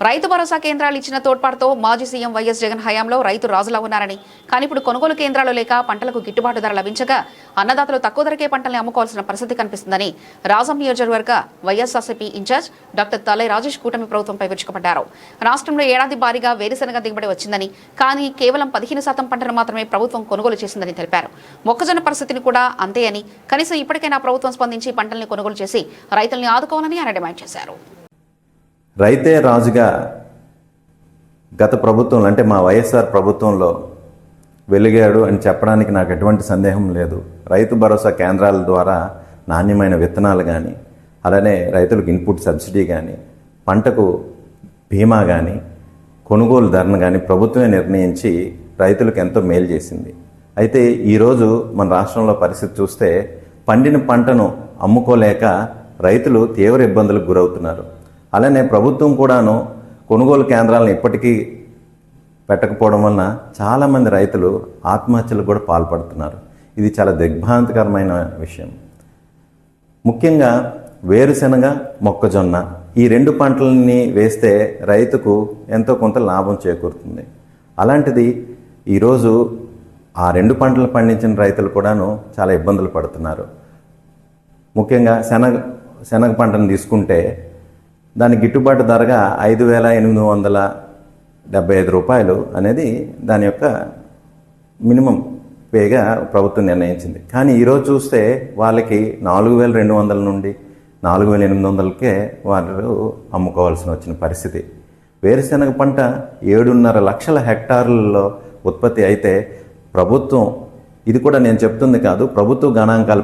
రైతు భరోసా కేంద్రాలు ఇచ్చిన తోడ్పాటుతో మాజీ సీఎం వైఎస్ జగన్ హయాంలో రైతు రాజులా ఉన్నారని, కానీ ఇప్పుడు కొనుగోలు కేంద్రాలు లేక పంటలకు గిట్టుబాటు ధర లభించక అన్నదాతలు తక్కువ ధరకే పంటల్ని అమ్ముకోవాల్సిన పరిస్థితి కనిపిస్తుందని రాజం నియోజకవర్గ వైఎస్ఆర్సీపీ ఇన్ఛార్జ్ డాక్టర్ తలై రాజేష్ కూటమి ప్రభుత్వంపై విరుచుకుపడ్డారు. రాష్ట్రంలో ఏడాది భారీగా వేరుశెనగ దిగుబడి వచ్చిందని, కానీ కేవలం 15% పంటను మాత్రమే ప్రభుత్వం కొనుగోలు చేసిందని తెలిపారు. మొక్కజొన్న పరిస్థితిని కూడా అంతే అని, కనీసం ఇప్పటికైనా ప్రభుత్వం స్పందించి పంటల్ని కొనుగోలు చేసి రైతుల్ని ఆదుకోవాలని ఆయన డిమాండ్ చేశారు. రైతే రాజుగా గత ప్రభుత్వంలో అంటే మా వైఎస్ఆర్ ప్రభుత్వంలో వెలిగాడు అని చెప్పడానికి నాకు ఎటువంటి సందేహం లేదు. రైతు భరోసా కేంద్రాల ద్వారా నాణ్యమైన విత్తనాలు కానీ, అలానే రైతులకు ఇన్పుట్ సబ్సిడీ కానీ, పంటకు బీమా కానీ, కొనుగోలు ధరను కానీ ప్రభుత్వమే నిర్ణయించి రైతులకు ఎంతో మేలు చేసింది. అయితే ఈరోజు మన రాష్ట్రంలో పరిస్థితి చూస్తే పండిన పంటను అమ్ముకోలేక రైతులు తీవ్ర ఇబ్బందులకు గురవుతున్నారు. అలానే ప్రభుత్వం కూడాను కొనుగోలు కేంద్రాలను ఇప్పటికీ పెట్టకపోవడం వలన చాలామంది రైతులు ఆత్మహత్యలకు కూడా పాల్పడుతున్నారు. ఇది చాలా దిగ్భ్రాంతికరమైన విషయం. ముఖ్యంగా వేరుశెనగ, మొక్కజొన్న ఈ రెండు పంటలని వేస్తే రైతుకు ఎంతో కొంత లాభం చేకూరుతుంది. అలాంటిది ఈరోజు ఆ రెండు పంటలు పండించిన రైతులు కూడాను చాలా ఇబ్బందులు పడుతున్నారు. ముఖ్యంగా శనగ పంటను తీసుకుంటే దాని గిట్టుబాటు ధరగా 5,875 రూపాయలు అనేది దాని యొక్క మినిమం పేగా ప్రభుత్వం నిర్ణయించింది. కానీ ఈరోజు చూస్తే వాళ్ళకి 4,200 నుండి 4,800కే వాళ్ళు అమ్ముకోవాల్సిన వచ్చిన పరిస్థితి. వేరుశెనగ పంట 7.5 లక్షల హెక్టార్లలో ఉత్పత్తి అయితే ప్రభుత్వం, ఇది కూడా నేను చెప్తుంది కాదు, ప్రభుత్వ గణాంకాలు